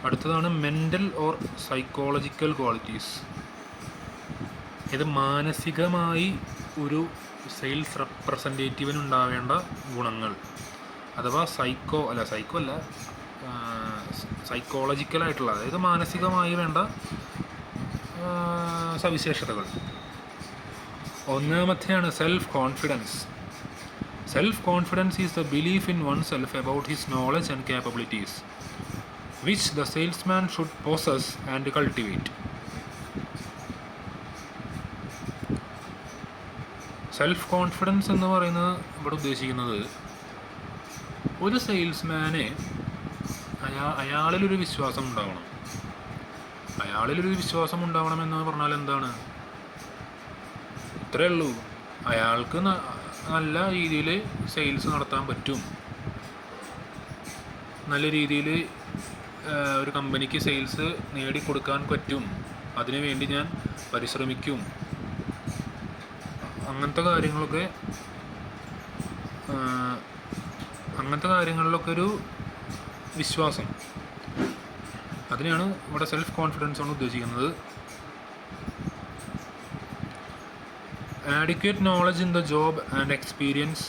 അടുത്തതാണ് mental or psychological qualities. ഇത് മാനസികമായി ഒരു സെയിൽസ് റെപ്രസെൻറ്റേറ്റീവിനുണ്ടാവേണ്ട ഗുണങ്ങൾ, അഥവാ സൈക്കോളജിക്കലായിട്ടുള്ള, അതായത് മാനസികമായി വേണ്ട സവിശേഷതകൾ. ഒന്നാമത്തെയാണ് self confidence. Self confidence is the belief in oneself about his knowledge and capabilities, which the salesman should possess and cultivate. Self confidence എന്ന് പറയുന്നത് ഇവിടെ ഉദ്ദേശിക്കുന്നത് ഒരു സെയിൽസ്മാന് അയാളിലൊരു വിശ്വാസം ഉണ്ടാവണം. അയാളിലൊരു വിശ്വാസം ഉണ്ടാവണം എന്ന് പറഞ്ഞാൽ എന്താണ്? ഇത്രയേ ഉള്ളൂ. അയാൾക്ക് നല്ല രീതിയിൽ സെയിൽസ് നടത്താൻ പറ്റും, നല്ല രീതിയിൽ ഒരു കമ്പനിക്ക് സെയിൽസ് നേടിക്കൊടുക്കാൻ പറ്റും, അതിനുവേണ്ടി ഞാൻ പരിശ്രമിക്കും, അങ്ങനത്തെ കാര്യങ്ങളിലൊക്കെ ഒരു വിശ്വാസം, അതിനെയാണ് ഇവിടെ സെൽഫ് കോൺഫിഡൻസ് കൊണ്ട് ഉദ്ദേശിക്കുന്നത്. Adequate knowledge in the job and experience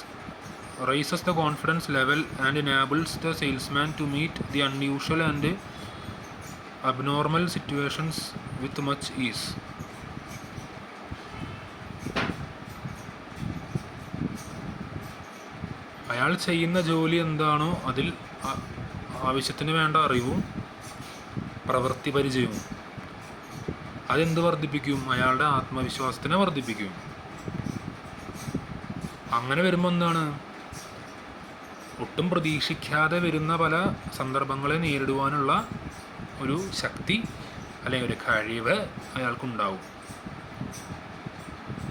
raises the confidence level and enables the salesman to meet the unusual and abnormal situations with much ease. അയാൾ ചെയ്യുന്ന ജോലി എന്താണോ അതിൽ ആവശ്യത്തിന് വേണ്ട അറിവും പ്രവൃത്തി പരിചയവും അതെന്ത് വർദ്ധിപ്പിക്കും? അയാളുടെ ആത്മവിശ്വാസത്തിനെ വർദ്ധിപ്പിക്കും. അങ്ങനെ വരുമ്പോൾ എന്താണ്? ഒട്ടും പ്രതീക്ഷിക്കാതെ വരുന്ന പല സന്ദർഭങ്ങളെ നേരിടുവാനുള്ള ഒരു ശക്തി അല്ലെങ്കിൽ ഒരു കഴിവ് അയാൾക്കുണ്ടാവും.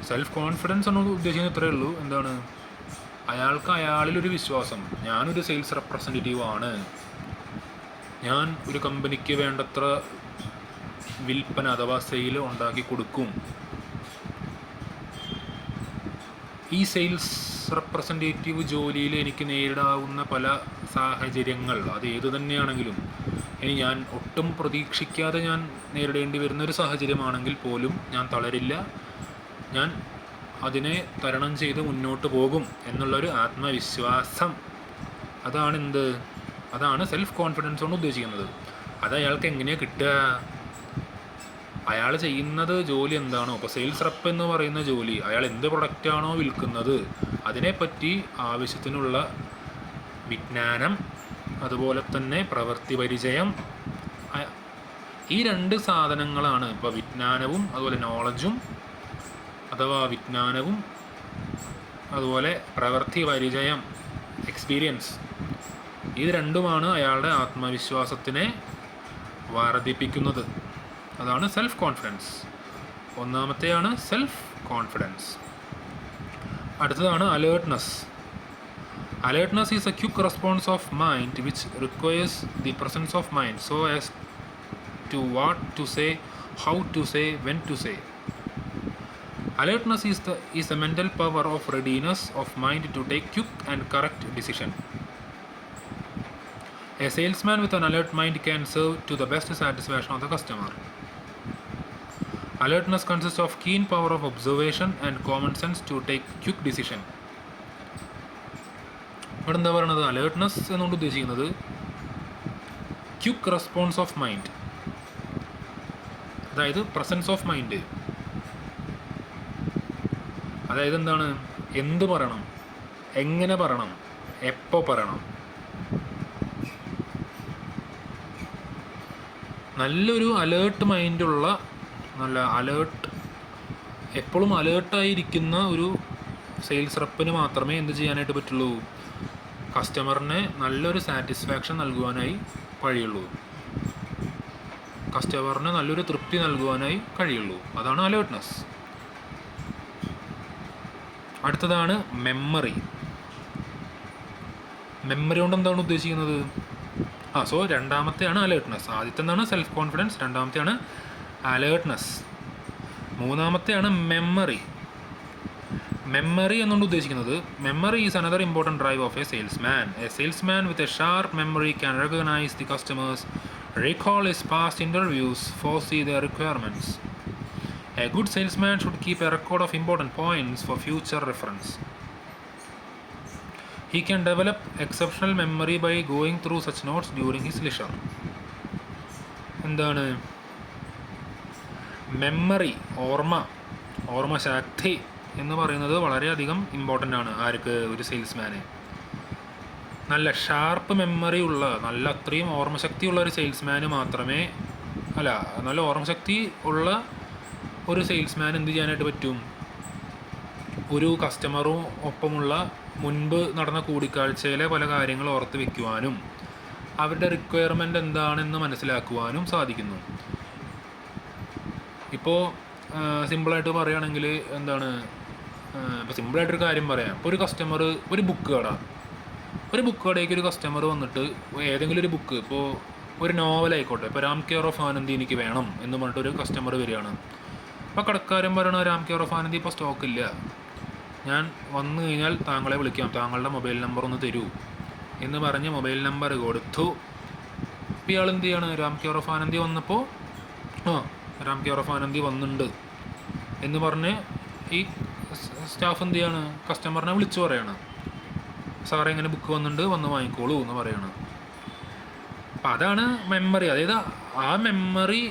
സെൽഫ് കോൺഫിഡൻസ് എന്ന് ഉദ്ദേശിക്കുന്നത് ഇത്രയേ ഉള്ളൂ. എന്താണ്? അയാൾക്ക് അയാളിലൊരു വിശ്വാസം, ഞാനൊരു സെയിൽസ് റെപ്രസെൻറ്റേറ്റീവ് ആണ്, ഞാൻ ഒരു കമ്പനിക്ക് വേണ്ടത്ര വിൽപ്പന അഥവാ സെയിൽ ഉണ്ടാക്കി കൊടുക്കും. ഈ സെയിൽസ് റെപ്രസെൻറ്റേറ്റീവ് ജോലിയിൽ എനിക്ക് നേരിടാവുന്ന പല സാഹചര്യങ്ങൾ, അത് ഏതു തന്നെയാണെങ്കിലും, ഇനി ഞാൻ ഒട്ടും പ്രതീക്ഷിക്കാതെ ഞാൻ നേരിടേണ്ടി വരുന്നൊരു സാഹചര്യമാണെങ്കിൽ പോലും ഞാൻ തളരില്ല, ഞാൻ അതിനെ തരണം ചെയ്ത് മുന്നോട്ട് പോകും എന്നുള്ളൊരു ആത്മവിശ്വാസം. അതാണ് സെൽഫ് കോൺഫിഡൻസ് കൊണ്ട് ഉദ്ദേശിക്കുന്നത്. അത് അയാൾക്ക് എങ്ങനെയാണ് കിട്ടുക? അയാൾ ചെയ്യുന്നത് ജോലി എന്താണോ, ഇപ്പോൾ സെയിൽസ് റെപ്പ് എന്ന് പറയുന്ന ജോലി, അയാൾ എന്ത് പ്രൊഡക്റ്റാണോ വിൽക്കുന്നത് അതിനെപ്പറ്റി ആവശ്യത്തിനുള്ള വിജ്ഞാനം, അതുപോലെ തന്നെ പ്രവൃത്തി പരിചയം, ഈ രണ്ട് സാധനങ്ങളാണ്. ഇപ്പോൾ വിജ്ഞാനവും അതുപോലെ നോളജും, അഥവാ വിജ്ഞാനവും അതുപോലെ പ്രവൃത്തി പരിചയം, എക്സ്പീരിയൻസ്, ഇത് രണ്ടുമാണ് അയാളുടെ ആത്മവിശ്വാസത്തിനെ വർദ്ധിപ്പിക്കുന്നത്. അതാണ് സെൽഫ് കോൺഫിഡൻസ്. ഒന്നാമത്തെയാണ് സെൽഫ് കോൺഫിഡൻസ്. അടുത്തതാണ് alertness. Alertness is a quick response of mind which requires the presence of mind so as to what to say, how to say, when to say. Alertness is the mental power of readiness of mind to take quick and correct decision. A salesman with an alert mind can serve to the best satisfaction of the customer. Alertness consists of keen power of observation and common sense to take quick decision. ഇവിടെ എന്താ പറയുന്നത്? Alertness എന്നുകൊണ്ട് ഉദ്ദേശിക്കുന്നത് quick response of mind, അതായത് presence of mind. അതായത് എന്താണ്? എന്ത് പറയണം, എങ്ങനെ പറയണം, എപ്പോൾ പറയണം. നല്ലൊരു അലേർട്ട് മൈൻഡുള്ള, എപ്പോഴും അലേർട്ടായിരിക്കുന്ന ഒരു സെയിൽസ് റെപ്പിന് മാത്രമേ എന്ത് ചെയ്യാനായിട്ട് പറ്റുള്ളൂ? കസ്റ്റമറിന് നല്ലൊരു സാറ്റിസ്ഫാക്ഷൻ നൽകുവാനായി കഴിയുള്ളൂ, കസ്റ്റമറിന് നല്ലൊരു തൃപ്തി നൽകുവാനായി കഴിയുള്ളൂ. അതാണ് അലേർട്ട്നെസ്. അടുത്തതാണ് മെമ്മറി. മെമ്മറി കൊണ്ട് എന്താണ് ഉദ്ദേശിക്കുന്നത്? രണ്ടാമത്തെയാണ് അലേർട്ട്നെസ്. ആദ്യത്തെ എന്താണ്? Self confidence. രണ്ടാമത്തെയാണ് അലേർട്ട്നെസ്. മൂന്നാമത്തെയാണ് മെമ്മറി. മെമ്മറി എന്നുകൊണ്ട് ഉദ്ദേശിക്കുന്നത് memory is another important drive of a salesman. A salesman with a sharp memory can recognise the customers, recall his past interviews, foresee their requirements. A good salesman should keep a record of important points for future reference. He can develop exceptional memory by going through such notes during his leisure. എന്താണ് memory, ഓർമ്മശക്തി എന്ന് പറയുന്നത് വളരെയധികം important ആണ്. ആർക്ക്? ഒരു സെയിൽസ്മാന്. നല്ല sharp memory ഉള്ള, നല്ല അത്രയും ഓർമ്മശക്തിയുള്ള ഒരു സെയിൽസ്മാന് മാത്രമേ, നല്ല ഓർമ്മശക്തി ഉള്ള ഒരു സെയിൽസ്മാൻ എന്ത് ചെയ്യാനായിട്ട് പറ്റും? ഒരു കസ്റ്റമറും ഒപ്പമുള്ള മുൻപ് നടന്ന കൂടിക്കാഴ്ചയിലെ പല കാര്യങ്ങൾ ഓർത്ത് വയ്ക്കുവാനും അവരുടെ റിക്വയർമെൻ്റ് എന്താണെന്ന് മനസ്സിലാക്കുവാനും സാധിക്കുന്നു. ഇപ്പോൾ സിമ്പിളായിട്ട് പറയുകയാണെങ്കിൽ എന്താണ്, ഇപ്പോൾ സിമ്പിളായിട്ടൊരു കാര്യം പറയാം. ഇപ്പോൾ ഒരു കസ്റ്റമർ ഒരു ബുക്ക് കടയ്ക്ക് ഒരു കസ്റ്റമർ വന്നിട്ട് ഏതെങ്കിലും ഒരു ബുക്ക്, ഇപ്പോൾ ഒരു നോവലായിക്കോട്ടെ, ഇപ്പോൾ രാം കെയർ ഓഫ് ആനന്ദി എനിക്ക് വേണം എന്ന് പറഞ്ഞിട്ട് ഒരു കസ്റ്റമർ വരികയാണ്. അപ്പോൾ കടക്കാരൻ പറയണ രാം കെയർ ഓഫ് ആനന്ദി ഇപ്പോൾ സ്റ്റോക്കില്ല, ഞാൻ വന്നു കഴിഞ്ഞാൽ താങ്കളെ വിളിക്കാം, താങ്കളുടെ മൊബൈൽ നമ്പർ ഒന്ന് തരൂ എന്ന് പറഞ്ഞ് മൊബൈൽ നമ്പർ കൊടുത്തു. ഇപ്പോൾ ഇയാൾ എന്ത് ചെയ്യാണ്? രാം കെയർ ഓഫ് ആനന്ദി വന്നപ്പോൾ രാം കെയർ ഓഫ് ആനന്ദി വന്നിട്ടുണ്ട് എന്ന് പറഞ്ഞ് ഈ സ്റ്റാഫ് എന്ത് ചെയ്യാണ്? കസ്റ്റമറിനെ വിളിച്ചു പറയാണ്, സാറേ ഇങ്ങനെ ബുക്ക് വന്നിട്ടുണ്ട്, വന്ന് വാങ്ങിക്കോളൂ എന്ന് പറയണം. അപ്പം അതാണ് മെമ്മറി. അതായത് ആ മെമ്മറി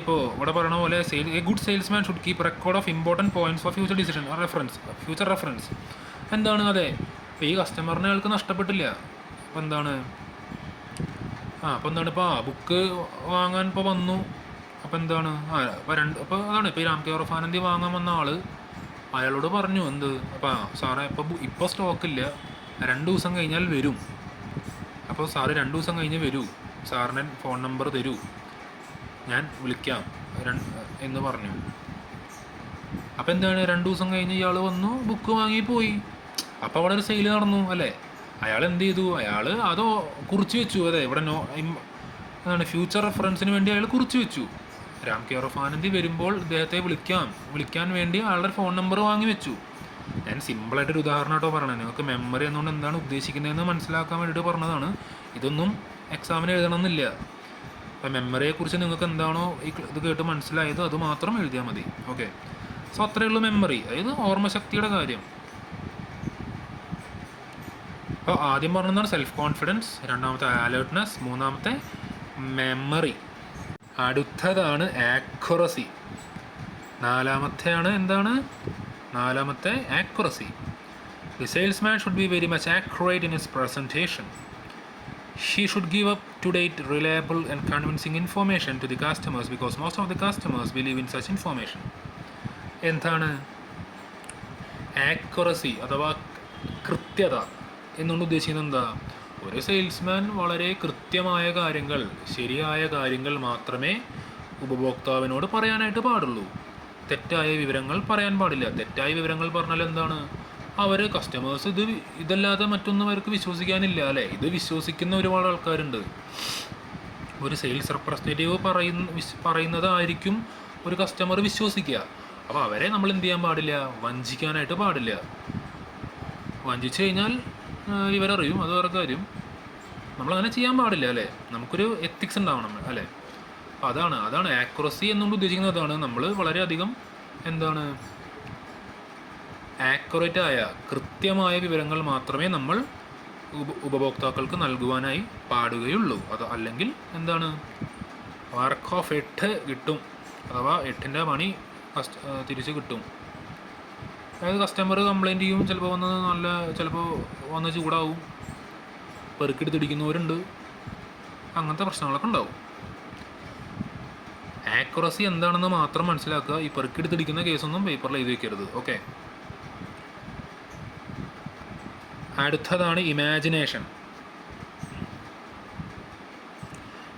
ഇപ്പോൾ ഇവിടെ പറയണ പോലെ A good salesman should keep record of important points for future decision future reference. എന്താണ്? അപ്പോൾ ഈ കസ്റ്റമറിനെ അയാൾക്ക് നഷ്ടപ്പെട്ടില്ല. അപ്പോൾ എന്താണ് ഇപ്പോൾ ബുക്ക് വാങ്ങാൻ ഇപ്പോൾ വന്നു. അപ്പോൾ എന്താണ് അപ്പോൾ അതാണ് ഇപ്പോൾ ഈ രാം കെയർ ഓഫ് ആനന്ദി വാങ്ങാൻ വന്ന ആൾ അയാളോട് പറഞ്ഞു എന്ത്, അപ്പോൾ സാറേ ഇപ്പോൾ സ്റ്റോക്കില്ല, 2 ദിവസം കഴിഞ്ഞാൽ വരും, അപ്പോൾ സാറ് 2 ദിവസം കഴിഞ്ഞ് വരൂ, സാറിൻ്റെ ഫോൺ നമ്പർ തരൂ, ഞാൻ വിളിക്കാം എന്ന് പറഞ്ഞു. അപ്പോൾ എന്താണ്, 2 ദിവസം കഴിഞ്ഞ് ഇയാൾ വന്നു, ബുക്ക് വാങ്ങി പോയി. അപ്പോൾ അവിടെ ഒരു സെയിൽ നടന്നു അല്ലേ? അയാൾ എന്ത് ചെയ്തു? അയാൾ അത് കുറിച്ച് വെച്ചു. ഇവിടെ എന്താണ് ഫ്യൂച്ചർ റെഫറൻസിന് വേണ്ടി അയാൾ കുറിച്ച് വെച്ചു. രാം കെയർ ഓഫ് ആനന്ദി വരുമ്പോൾ ഇദ്ദേഹത്തെ വിളിക്കാൻ വേണ്ടി അയാളുടെ ഫോൺ നമ്പർ വാങ്ങി വെച്ചു. ഞാൻ സിമ്പിളായിട്ടൊരു ഉദാഹരണമായിട്ടോ പറഞ്ഞത്. നിങ്ങൾക്ക് മെമ്മറി എന്നുകൊണ്ട് എന്താണ് ഉദ്ദേശിക്കുന്നതെന്ന് മനസ്സിലാക്കാൻ വേണ്ടിയിട്ട് പറഞ്ഞതാണ്. ഇതൊന്നും എക്സാമിന് എഴുതണമെന്നില്ല. അപ്പോൾ മെമ്മറിയെക്കുറിച്ച് നിങ്ങൾക്ക് എന്താണോ ഇത് കേട്ട് മനസ്സിലായത് അത് മാത്രം എഴുതിയാൽ മതി. ഓക്കെ, സോ അത്രയേ ഉള്ളൂ മെമ്മറി, അതായത് ഓർമ്മശക്തിയുടെ കാര്യം. അപ്പോൾ ആദ്യം പറഞ്ഞതാണ് സെൽഫ് കോൺഫിഡൻസ്, രണ്ടാമത്തെ അലേർട്ട്നെസ്, മൂന്നാമത്തെ മെമ്മറി, അടുത്തതാണ് ആക്യുറസി, നാലാമത്തെ accuracy. The salesman should be very much accurate in his presentation. He should give up-to-date, reliable and convincing information to the customers because most of the customers believe in such information. എന്താണ് accuracy അഥവാ കൃത്യത എന്നുകൊണ്ട് ഉദ്ദേശിക്കുന്നത്? എന്താ? ഒരു salesman വളരെ കൃത്യമായ കാര്യങ്ങൾ, ശരിയായ കാര്യങ്ങൾ മാത്രമേ ഉപഭോക്താവിനോട് പറയാനായിട്ട് പാടുള്ളൂ. തെറ്റായ വിവരങ്ങൾ പറയാൻ പാടില്ല. തെറ്റായ വിവരങ്ങൾ പറഞ്ഞാൽ എന്താണ്? കസ്റ്റമേഴ്സ് ഇതല്ലാതെ മറ്റൊന്നും അവർക്ക് വിശ്വസിക്കാനില്ല അല്ലേ? ഇത് വിശ്വസിക്കുന്ന ഒരുപാട് ആൾക്കാരുണ്ട്. ഒരു സെയിൽസ് റെപ്രസെൻറ്റേറ്റീവ് പറയുന്നതായിരിക്കും ഒരു കസ്റ്റമർ വിശ്വസിക്കുക. അപ്പോൾ അവരെ നമ്മൾ എന്ത് ചെയ്യാൻ പാടില്ല? വഞ്ചിക്കാനായിട്ട് പാടില്ല. വഞ്ചിച്ചു കഴിഞ്ഞാൽ ഇവരറിയും, അത് വേറെ കാര്യം. നമ്മളങ്ങനെ ചെയ്യാൻ പാടില്ല അല്ലേ? നമുക്കൊരു എത്തിക്സ് ഉണ്ടാവണം അല്ലേ? അതാണ് ആക്യുറസി എന്നുകൊണ്ട് ഉദ്ദേശിക്കുന്നത്. അതാണ് നമ്മൾ വളരെയധികം ആക്യുറേറ്റ് ആയ കൃത്യമായ വിവരങ്ങൾ മാത്രമേ നമ്മൾ ഉപഭോക്താക്കൾക്ക് നൽകുവാനായി പാടുകയുള്ളൂ. അല്ലെങ്കിൽ മാർക്ക് ഓഫ് 8 കിട്ടും, അഥവാ 8ൻ്റെ പണി തിരിച്ച് കിട്ടും. അതായത് കസ്റ്റമർ കംപ്ലയിൻറ്റ് ചെയ്യും, ചിലപ്പോൾ വന്ന് ചൂടാവും, പെറുക്കിയെടുത്തിടിക്കുന്നവരുണ്ട്, അങ്ങനത്തെ പ്രശ്നങ്ങളൊക്കെ ഉണ്ടാവും. ആക്യുറസി എന്താണെന്ന് മാത്രം മനസ്സിലാക്കുക. ഈ പെറുക്കിയെടുത്തിടിക്കുന്ന കേസൊന്നും പേപ്പറിൽ എഴുതി വയ്ക്കരുത്. ഓക്കെ, അടുത്തതാണ് imagination.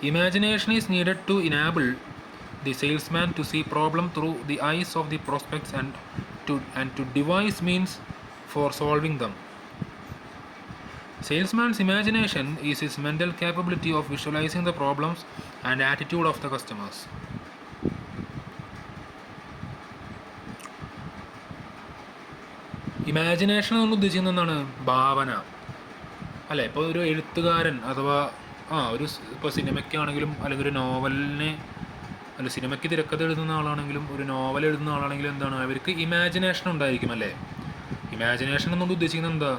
Imagination is needed to enable the salesman to see problem through the eyes of the prospects and to devise means for solving them. Salesman's imagination is his mental capability of visualizing the problems and attitude of the customers. Imagination എന്ന് ഉദ്ദേശിക്കുന്നത് എന്താണ്? ഭാവന അല്ലേ? ഇപ്പോൾ ഒരു എഴുത്തുകാരൻ അഥവാ ഒരു ഇപ്പോൾ സിനിമയ്ക്കാണെങ്കിലും അല്ലെങ്കിൽ ഒരു നോവലിനെ അല്ല സിനിമയ്ക്ക് തിരക്കഥ എഴുതുന്ന ആളാണെങ്കിലും ഒരു നോവൽ എഴുതുന്ന ആളാണെങ്കിലും എന്താണ് അവർക്ക് ഇമാജിനേഷൻ ഉണ്ടായിരിക്കും അല്ലേ? ഇമാജിനേഷൻ എന്നുകൊണ്ട് ഉദ്ദേശിക്കുന്നത്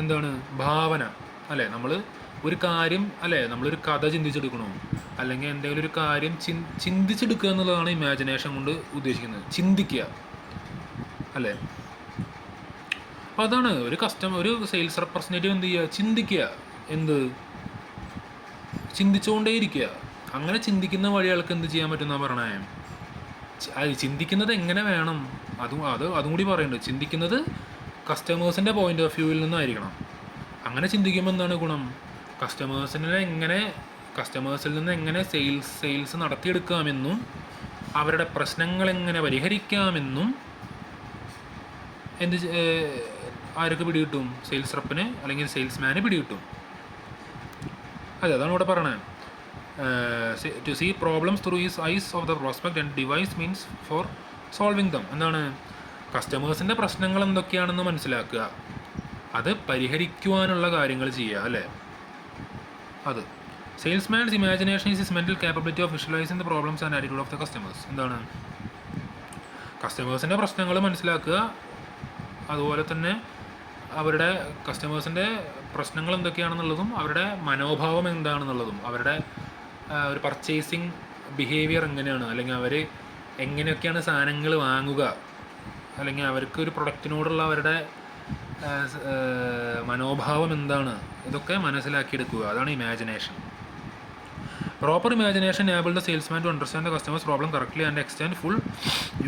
എന്താണ്? ഭാവന അല്ലേ? നമ്മൾ ഒരു കാര്യം അല്ലേ, നമ്മളൊരു കഥ ചിന്തിച്ചെടുക്കണോ അല്ലെങ്കിൽ എന്തെങ്കിലും ഒരു കാര്യം ചിന്തിച്ചെടുക്കുക എന്നുള്ളതാണ് ഇമാജിനേഷൻ കൊണ്ട് ഉദ്ദേശിക്കുന്നത്. ചിന്തിക്കുക അല്ലേ? അപ്പോൾ അതാണ് ഒരു സെയിൽസ് റെപ്രസെൻറ്റേറ്റീവ് എന്ത് ചെയ്യുക? ചിന്തിക്കുക. ചിന്തിച്ചുകൊണ്ടേയിരിക്കുക. അങ്ങനെ ചിന്തിക്കുന്ന വഴി ആൾക്ക് എന്ത് ചെയ്യാൻ പറ്റുമെന്നാണ് പറയണേ? ചിന്തിക്കുന്നത് എങ്ങനെ വേണം അതും കൂടി പറയുന്നുണ്ട്. ചിന്തിക്കുന്നത് കസ്റ്റമേഴ്സിൻ്റെ പോയിൻ്റ് ഓഫ് വ്യൂവിൽ നിന്നായിരിക്കണം. അങ്ങനെ ചിന്തിക്കുമ്പോൾ എന്താണ് ഗുണം? കസ്റ്റമേഴ്സിൽ നിന്ന് എങ്ങനെ സെയിൽസ് നടത്തിയെടുക്കാമെന്നും അവരുടെ പ്രശ്നങ്ങൾ എങ്ങനെ പരിഹരിക്കാമെന്നും ആർക്ക് പിടികിട്ടും? സെയിൽസ് റെപ്പിന് അല്ലെങ്കിൽ സെയിൽസ്മാന് പിടികിട്ടും. അതാണ് ഇവിടെ പറയണത്. To see problems through his eyes of the prospect and devise means for solving them. എന്താണ്? കസ്റ്റമേഴ്സിൻ്റെ പ്രശ്നങ്ങൾ എന്തൊക്കെയാണെന്ന് മനസ്സിലാക്കുക, അത് പരിഹരിക്കുവാനുള്ള കാര്യങ്ങൾ ചെയ്യുക അല്ലേ? അത് salesman's imagination is his mental capability of visualising the problems and attitude of the customers. എന്താണ്? കസ്റ്റമേഴ്സിൻ്റെ പ്രശ്നങ്ങൾ മനസ്സിലാക്കുക, അതുപോലെ തന്നെ അവരുടെ കസ്റ്റമേഴ്സിൻ്റെ പ്രശ്നങ്ങൾ എന്തൊക്കെയാണെന്നുള്ളതും അവരുടെ മനോഭാവം എന്താണെന്നുള്ളതും അവരുടെ ഒരു പർച്ചേസിങ് ബിഹേവിയർ എങ്ങനെയാണ്, അല്ലെങ്കിൽ അവർ എങ്ങനെയൊക്കെയാണ് സാധനങ്ങൾ വാങ്ങുക, അല്ലെങ്കിൽ അവർക്ക് ഒരു പ്രൊഡക്റ്റിനോടുള്ള അവരുടെ മനോഭാവം എന്താണ്, ഇതൊക്കെ മനസ്സിലാക്കിയെടുക്കുക. അതാണ് imagination. Proper imagination enable the salesman to understand the customer's problem correctly and extend full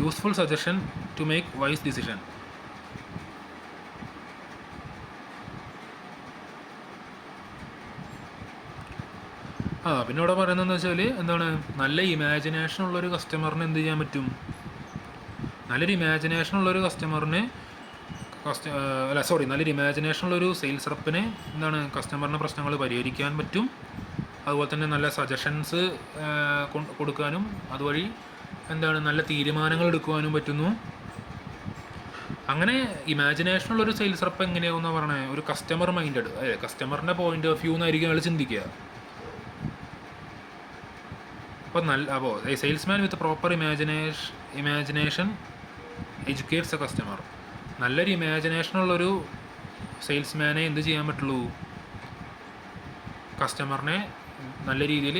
useful suggestion to make wise decision. പിന്നെ ഇവിടെ പറയുന്നതെന്ന് വെച്ചാൽ എന്താണ്? നല്ല ഇമാജിനേഷൻ ഉള്ളൊരു കസ്റ്റമറിന് എന്ത് ചെയ്യാൻ പറ്റും? നല്ലൊരു ഇമാജിനേഷൻ ഉള്ളൊരു സെയിൽസ് റെപ്പിന് എന്താണ്? കസ്റ്റമറിൻ്റെ പ്രശ്നങ്ങൾ പരിഹരിക്കാൻ പറ്റും. അതുപോലെ തന്നെ നല്ല സജഷൻസ് കൊടുക്കാനും അതുവഴി എന്താണ് നല്ല തീരുമാനങ്ങൾ എടുക്കുവാനും പറ്റുന്നു. അങ്ങനെ ഇമാജിനേഷനുള്ളൊരു സെയിൽസ് റെപ്പ് എങ്ങനെയാവുമെന്ന് പറയണേ? ഒരു കസ്റ്റമർ മൈൻഡഡ്, കസ്റ്റമറിൻ്റെ പോയിൻ്റ് ഓഫ് വ്യൂ എന്നായിരിക്കും അയാൾ ചിന്തിക്കുക. അപ്പോൾ salesman with proper imagination educates a customer. നല്ലൊരു ഇമാജിനേഷനുള്ളൊരു സെയിൽസ്മാനെ എന്ത് ചെയ്യാൻ പറ്റുള്ളൂ? കസ്റ്റമറിനെ നല്ല രീതിയിൽ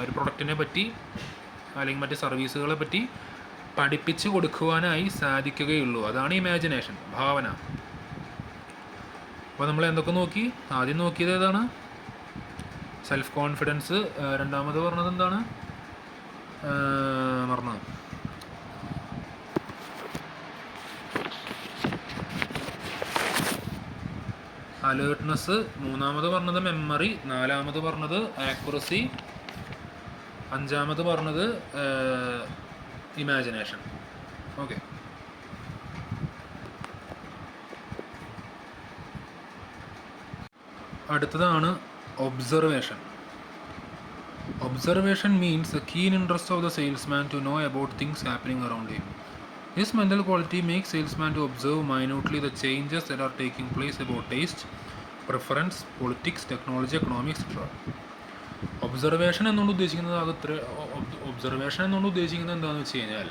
ഒരു പ്രൊഡക്റ്റിനെ പറ്റി അല്ലെങ്കിൽ മറ്റ് സർവീസുകളെ പറ്റി പഠിപ്പിച്ച് കൊടുക്കുവാനായി സാധിക്കുകയുള്ളൂ. അതാണ് ഇമാജിനേഷൻ, ഭാവന. അപ്പോൾ നമ്മൾ എന്തൊക്കെ നോക്കി? ആദ്യം നോക്കിയത് ഏതാണ്? Self confidence. രണ്ടാമത് പറഞ്ഞത് എന്താണ്? മറന്നു. അലേർട്ട്നെസ്. മൂന്നാമത് പറഞ്ഞത് മെമ്മറി. നാലാമത് പറഞ്ഞത് ആക്യുറസി. അഞ്ചാമത് പറഞ്ഞത് ഇമാജിനേഷൻ. ഓക്കെ. അടുത്തതാണ് observation. Observation means the keen interest of the salesman to know about things happening around him. This mental quality makes salesman to observe minutely the changes that are taking place about taste, preference, politics, technology, economics, etc. Observation എന്നുകൊണ്ട് ഉദ്ദേശിക്കുന്നത് എന്താണെന്ന് വെച്ച് കഴിഞ്ഞാൽ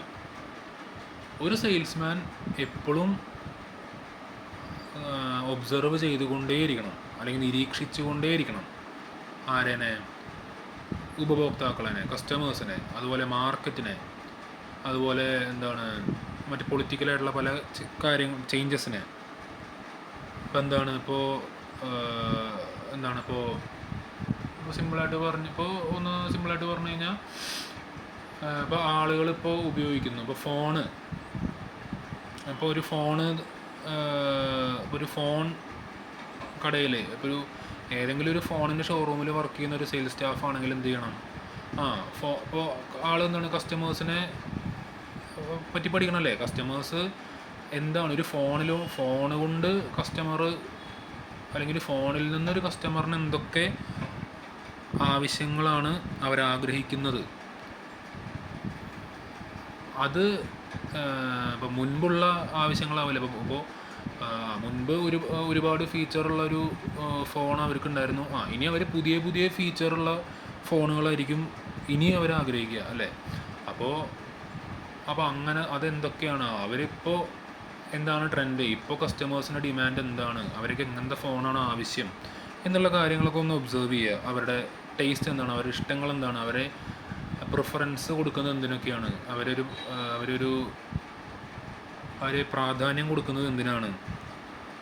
ഒരു salesman എപ്പോഴും observe ചെയ്തുകൊണ്ടേയിരിക്കണം അല്ലെങ്കിൽ നിരീക്ഷിച്ചുകൊണ്ടേയിരിക്കണം. ആരേനെ? ഉപഭോക്താക്കളെ, കസ്റ്റമേഴ്സിനെ, അതുപോലെ മാർക്കറ്റിനെ, അതുപോലെ എന്താണ് മറ്റ് പൊളിറ്റിക്കലായിട്ടുള്ള പല ചേഞ്ചസിനെ. ഇപ്പം ഇപ്പോൾ സിമ്പിളായിട്ട് പറഞ്ഞു കഴിഞ്ഞാൽ ഇപ്പോൾ ആളുകളിപ്പോൾ ഉപയോഗിക്കുന്നു. ഇപ്പോൾ ഫോണ്, ഇപ്പോൾ ഒരു ഫോൺ കടയിൽ ഇപ്പോൾ ഏതെങ്കിലും ഒരു ഫോണിൻ്റെ ഷോറൂമിൽ വർക്ക് ചെയ്യുന്ന ഒരു സെയിൽസ് സ്റ്റാഫ് ആണെങ്കിൽ എന്ത് ചെയ്യണം? ഇപ്പോൾ ആളെന്താണ് കസ്റ്റമേഴ്സിനെ പറ്റി പഠിക്കണമല്ലേ? കസ്റ്റമേഴ്സ് എന്താണ് ഒരു ഫോണ് കൊണ്ട് കസ്റ്റമർ അല്ലെങ്കിൽ ഫോണിൽ നിന്നൊരു കസ്റ്റമറിന് എന്തൊക്കെ ആവശ്യങ്ങളാണ് അവരാഗ്രഹിക്കുന്നത്, അത് ഇപ്പോൾ മുൻപുള്ള ആവശ്യങ്ങളാവില്ല. ഇപ്പോൾ മുൻപ് ഒരുപാട് ഫീച്ചറുള്ളൊരു ഫോൺ അവർക്കുണ്ടായിരുന്നു. ഇനി അവർ പുതിയ പുതിയ ഫീച്ചറുള്ള ഫോണുകളായിരിക്കും ഇനി അവർ ആഗ്രഹിക്കുക, അല്ലേ? അപ്പോൾ അങ്ങനെ അതെന്തൊക്കെയാണ് അവരിപ്പോൾ, എന്താണ് ട്രെൻഡ്, ഇപ്പോൾ കസ്റ്റമേഴ്സിൻ്റെ ഡിമാൻഡ് എന്താണ്, അവർക്ക് എങ്ങനത്തെ ഫോണാണ് ആവശ്യം എന്നുള്ള കാര്യങ്ങളൊക്കെ ഒന്ന് ഒബ്സർവ് ചെയ്യുക. അവരുടെ ടേസ്റ്റ് എന്താണ്, അവരുടെ ഇഷ്ടങ്ങൾ എന്താണ്, അവരെ പ്രിഫറൻസ് കൊടുക്കുന്നത് എന്തിനൊക്കെയാണ്, അവരൊരു പ്രാധാന്യം കൊടുക്കുന്നത് എന്തിനാണ്,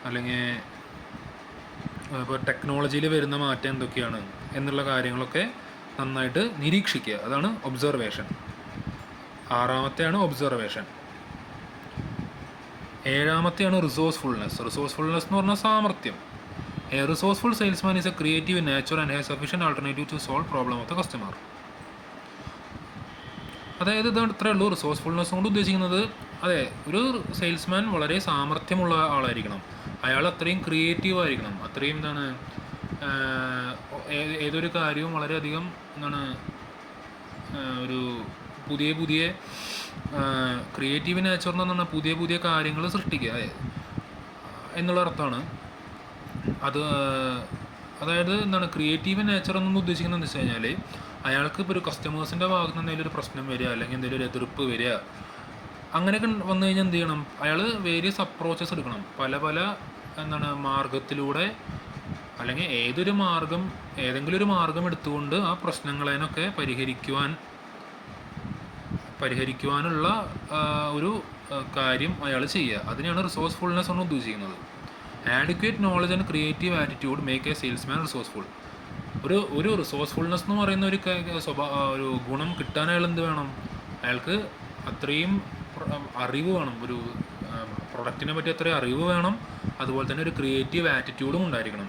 അല്ലെങ്കിൽ ഇപ്പോൾ ടെക്നോളജിയിൽ വരുന്ന മാറ്റം എന്തൊക്കെയാണ് എന്നുള്ള കാര്യങ്ങളൊക്കെ നന്നായിട്ട് നിരീക്ഷിക്കുക. അതാണ് ഒബ്സർവേഷൻ. 6-ാമത്തെയാണ് ഒബ്സർവേഷൻ. 7-ാമത്തെയാണ് റിസോഴ്സ്ഫുൾനെസ്. റിസോഴ്സ്ഫുൾനെസ് എന്ന് പറഞ്ഞാൽ സാമർത്ഥ്യം. A resourceful salesman is a creative in nature and has sufficient alternative to solve problem of the customer. അതായത് ഇത് ഇത്രയേ ഉള്ളൂ. റിസോഴ്സ്ഫുൾനെസ് കൊണ്ട് ഉദ്ദേശിക്കുന്നത്, അതെ, ഒരു സെയിൽസ്മാൻ വളരെ സാമർത്ഥ്യമുള്ള ആളായിരിക്കണം. അയാൾ അത്രയും ക്രിയേറ്റീവ് ആയിരിക്കണം. അത്രയും എന്താണ്, ഏതൊരു കാര്യവും വളരെയധികം എന്താണ്, ഒരു പുതിയ ക്രിയേറ്റീവ് നേച്ചർ എന്ന് പറഞ്ഞാൽ പുതിയ പുതിയ കാര്യങ്ങൾ സൃഷ്ടിക്കുക എന്നുള്ള അർത്ഥമാണ് അത്. അതായത് എന്താണ് ക്രിയേറ്റീവ് നേച്ചർ എന്നൊന്നും ഉദ്ദേശിക്കുന്നത് എന്ന് വെച്ച് കഴിഞ്ഞാൽ, അയാൾക്ക് ഇപ്പോൾ ഒരു കസ്റ്റമേഴ്സിൻ്റെ ഭാഗത്ത് നിന്ന് എന്തെങ്കിലും ഒരു പ്രശ്നം വരിക, അല്ലെങ്കിൽ എന്തെങ്കിലും ഒരു എതിർപ്പ് വരിക, അങ്ങനെയൊക്കെ വന്നു കഴിഞ്ഞാൽ എന്ത് ചെയ്യണം, അയാൾ വേരിയസ് അപ്രോച്ചസ് എടുക്കണം. പല എന്താണ് മാർഗത്തിലൂടെ, അല്ലെങ്കിൽ ഏതെങ്കിലും ഒരു മാർഗം എടുത്തുകൊണ്ട് ആ പ്രശ്നങ്ങളെയൊക്കെ പരിഹരിക്കുവാനുള്ള ഒരു കാര്യം അയാൾ ചെയ്യുക. അതിനെയാണ് റിസോഴ്സ്ഫുൾനെസ് കൊണ്ട് ഉദ്ദേശിക്കുന്നത്. Adequate knowledge and creative attitude make A salesman resourceful. ഒരു റിസോഴ്സ്ഫുൾനെസ് എന്ന് പറയുന്ന ഒരു ഗുണം കിട്ടാൻ അയാൾ എന്ത് വേണം, അയാൾക്ക് അത്രയും അറിവ് വേണം. ഒരു പ്രൊഡക്റ്റിനെ പറ്റി അത്രയും അറിവ് വേണം. അതുപോലെ തന്നെ ഒരു ക്രിയേറ്റീവ് ആറ്റിറ്റ്യൂഡും ഉണ്ടായിരിക്കണം.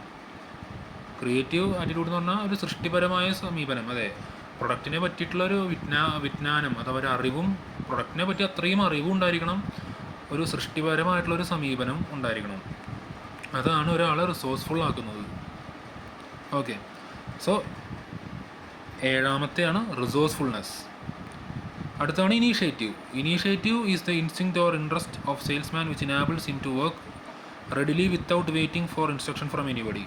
ക്രിയേറ്റീവ് ആറ്റിറ്റ്യൂഡ് എന്ന് പറഞ്ഞാൽ ഒരു സൃഷ്ടിപരമായ സമീപനം. അതെ, പ്രൊഡക്റ്റിനെ പറ്റിയിട്ടുള്ളൊരു വിജ്ഞാനം അഥവാ ഒരു അറിവും, പ്രൊഡക്റ്റിനെ പറ്റി അത്രയും അറിവും ഉണ്ടായിരിക്കണം. ഒരു സൃഷ്ടിപരമായിട്ടുള്ളൊരു സമീപനം ഉണ്ടായിരിക്കണം. അതാണ് ഒരാളെ റിസോഴ്സ്ഫുൾ ആക്കുന്നത്. ഓക്കെ, സോ 7-ാമത്തെയാണ് റിസോഴ്സ്ഫുൾനെസ്. അടുത്താണ് initiative. Initiative is the instinct or interest of salesman which enables him to work readily without waiting for instruction from anybody.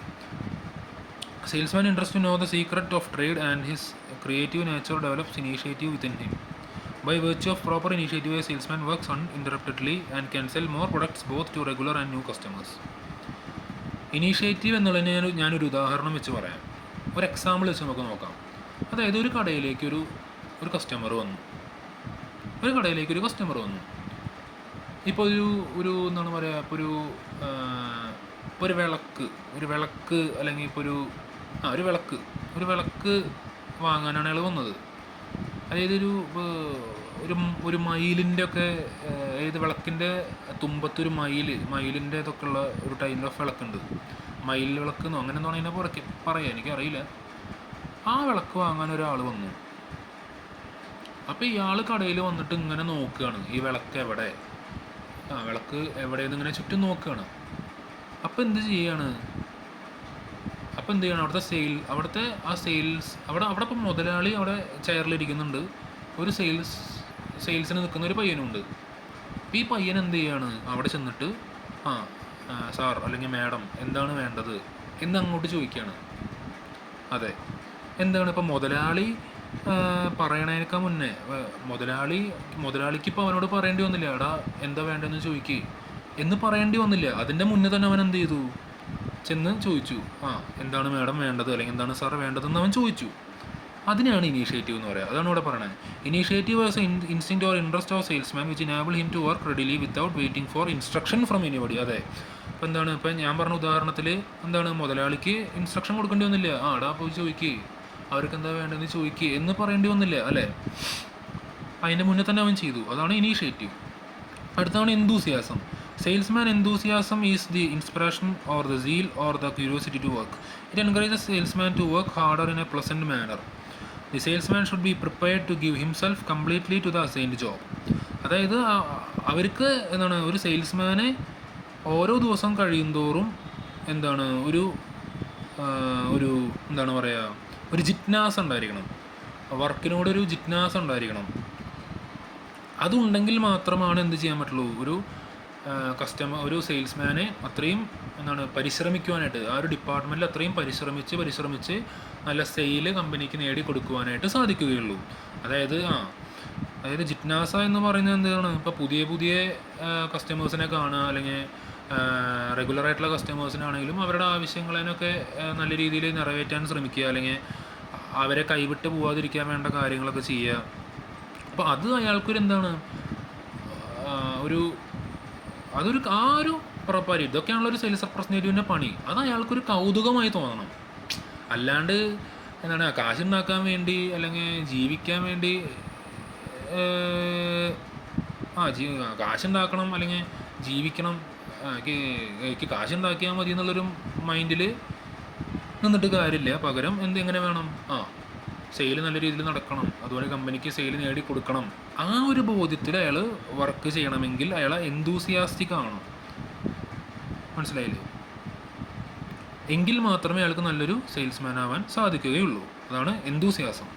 Salesman interest to know the secret of trade and his creative nature develops initiative within him. By virtue of proper initiative, a salesman works uninterruptedly and can sell more products both to regular and new customers. Initiative എന്നുള്ളതിന് ഞാനൊരു ഉദാഹരണം വെച്ച് പറയാം. ഒരു example വെച്ച് നമുക്ക് നോക്കാം. അതായത് ഒരു കടയിലേക്ക് ഒരു കസ്റ്റമർ വന്നു. ഇപ്പോൾ എന്താണ് പറയുക, ഇപ്പോൾ ഒരു വിളക്ക് അല്ലെങ്കിൽ ഇപ്പോൾ ഒരു വിളക്ക് വാങ്ങാനാണ് അയാൾ വന്നത്. അതായത് ഒരു മയിലിൻ്റെ ഒക്കെ, അതായത് വിളക്കിൻ്റെ തുമ്പത്തൊരു മയിലിൻ്റെ ഇതൊക്കെ ഉള്ള ഒരു ടൈപ്പ് ഓഫ് വിളക്കുണ്ട്. മയിൽ വിളക്കെന്നോ അങ്ങനെ എന്തോ അതിനെ പറയാം, എനിക്കറിയില്ല. ആ വിളക്ക് വാങ്ങാൻ ഒരാൾ വന്നു. അപ്പോൾ ഇയാൾ കടയിൽ വന്നിട്ട് ഇങ്ങനെ നോക്കുകയാണ്, ഈ വിളക്ക് എവിടെയെന്ന് ഇങ്ങനെ ചുറ്റും നോക്കുകയാണ്. അപ്പോൾ എന്ത് ചെയ്യാണ്, അവിടുത്തെ അവിടെ ഇപ്പം മുതലാളി അവിടെ ചെയറിലിരിക്കുന്നുണ്ട്. ഒരു സെയിൽസിന് നിൽക്കുന്ന ഒരു പയ്യനുണ്ട്. അപ്പോൾ ഈ പയ്യൻ എന്ത് ചെയ്യാണ്, അവിടെ ചെന്നിട്ട് സാർ അല്ലെങ്കിൽ മാഡം എന്താണ് വേണ്ടത് എന്ന് അങ്ങോട്ട് ചോദിക്കുകയാണ്. അതെ, എന്താണ് ഇപ്പം മുതലാളി പറയണേനേക്കാൾ മുന്നേ മുതലാളിക്ക് ഇപ്പോൾ അവനോട് പറയേണ്ടി വന്നില്ല, എടാ എന്താ വേണ്ടതെന്ന് ചോദിക്കുക എന്ന് പറയേണ്ടി വന്നില്ല. അതിൻ്റെ മുന്നേ തന്നെ അവൻ എന്ത് ചെയ്തു, ചെന്ന് ചോദിച്ചു, എന്താണ് മാഡം വേണ്ടത് അല്ലെങ്കിൽ എന്താണ് സാർ വേണ്ടതെന്ന് അവൻ ചോദിച്ചു. അതിനെയാണ് ഇനീഷ്യേറ്റീവ് എന്ന് പറയുക. അതാണ് ഇവിടെ പറയുന്നത്. Initiative as A instinct or interest of salesman which enable him to work readily without waiting for instruction from anybody. അതെ, ഇപ്പോൾ എന്താണ്, ഇപ്പം ഞാൻ പറഞ്ഞ ഉദാഹരണത്തിൽ എന്താണ്, മുതലാളിക്ക് ഇൻസ്ട്രക്ഷൻ കൊടുക്കേണ്ടി വന്നില്ല. എടാ പോയി ചോദിക്കുക, അവർക്ക് എന്താ വേണ്ടതെന്ന് ചോദിക്കുക എന്ന് പറയേണ്ടി വന്നില്ല, അല്ലേ? അതിൻ്റെ മുന്നേ തന്നെ അവൻ ചെയ്തു. അതാണ് ഇനീഷ്യേറ്റീവ്. അടുത്താണ് enthusiasm. Salesman enthusiasm is the inspiration or the zeal or the curiosity to work. It encourages salesman to work harder in a pleasant manner. The salesman should be prepared to give himself completely to the assigned job. അതായത് അവർക്ക് എന്താണ്, ഒരു സെയിൽസ്മാനെ ഓരോ ദിവസം കഴിയുന്തോറും എന്താണ് ഒരു എന്താണ് പറയുക, ഒരു ജിജ്ഞാസ ഉണ്ടായിരിക്കണം. വർക്കിനോടൊരു ജിജ്ഞാസ ഉണ്ടായിരിക്കണം. അതുണ്ടെങ്കിൽ മാത്രമാണ് എന്ത് ചെയ്യാൻ പറ്റുള്ളൂ, ഒരു സെയിൽസ്മാനെ അത്രയും പരിശ്രമിക്കുവാനായിട്ട്, ആ ഒരു ഡിപ്പാർട്ട്മെൻറ്റിൽ അത്രയും പരിശ്രമിച്ച് നല്ല സെയിൽ കമ്പനിക്ക് നേടിക്കൊടുക്കുവാനായിട്ട് സാധിക്കുകയുള്ളൂ. അതായത് ജിജ്ഞാസ എന്ന് പറയുന്നത് എന്താണ്, ഇപ്പോൾ പുതിയ കസ്റ്റമേഴ്സിനെ കാണുക, അല്ലെങ്കിൽ റെഗുലറായിട്ടുള്ള കസ്റ്റമേഴ്സിനാണെങ്കിലും അവരുടെ ആവശ്യങ്ങളതിനൊക്കെ നല്ല രീതിയിൽ നിറവേറ്റാൻ ശ്രമിക്കുക, അല്ലെങ്കിൽ അവരെ കൈവിട്ട് പോവാതിരിക്കാൻ വേണ്ട കാര്യങ്ങളൊക്കെ ചെയ്യുക. അപ്പോൾ അത് അയാൾക്കൊരു എന്താണ്, ആ ഒരു ഉറപ്പാരി ഇതൊക്കെയാണല്ലോ ഒരു സെയിൽസ് റെപ്രസെൻറ്റേറ്റീവിൻ്റെ പണി. അത് അയാൾക്കൊരു കൗതുകമായി തോന്നണം. അല്ലാണ്ട് കാശുണ്ടാക്കാൻ വേണ്ടി അല്ലെങ്കിൽ ജീവിക്കാൻ വേണ്ടി കാശുണ്ടാക്കണം അല്ലെങ്കിൽ ജീവിക്കണം, എനിക്ക് കാശുണ്ടാക്കിയാൽ മതി എന്നുള്ളൊരു മൈൻഡിൽ നിന്നിട്ട് കാര്യമില്ല. പകരം എങ്ങനെ വേണം, സെയിൽ നല്ല രീതിയിൽ നടക്കണം, അതുപോലെ കമ്പനിക്ക് സെയിൽ നേടിക്കൊടുക്കണം. ആ ഒരു ബോധ്യത്തിൽ അയാൾ വർക്ക് ചെയ്യണമെങ്കിൽ അയാൾ എന്തൂസിയാസ്റ്റിക് ആവണം. മനസ്സിലായില്ലേ? എങ്കിൽ മാത്രമേ അയാൾക്ക് നല്ലൊരു സെയിൽസ്മാൻ ആവാൻ സാധിക്കുകയുള്ളൂ. അതാണ് എന്തൂസിയാസം.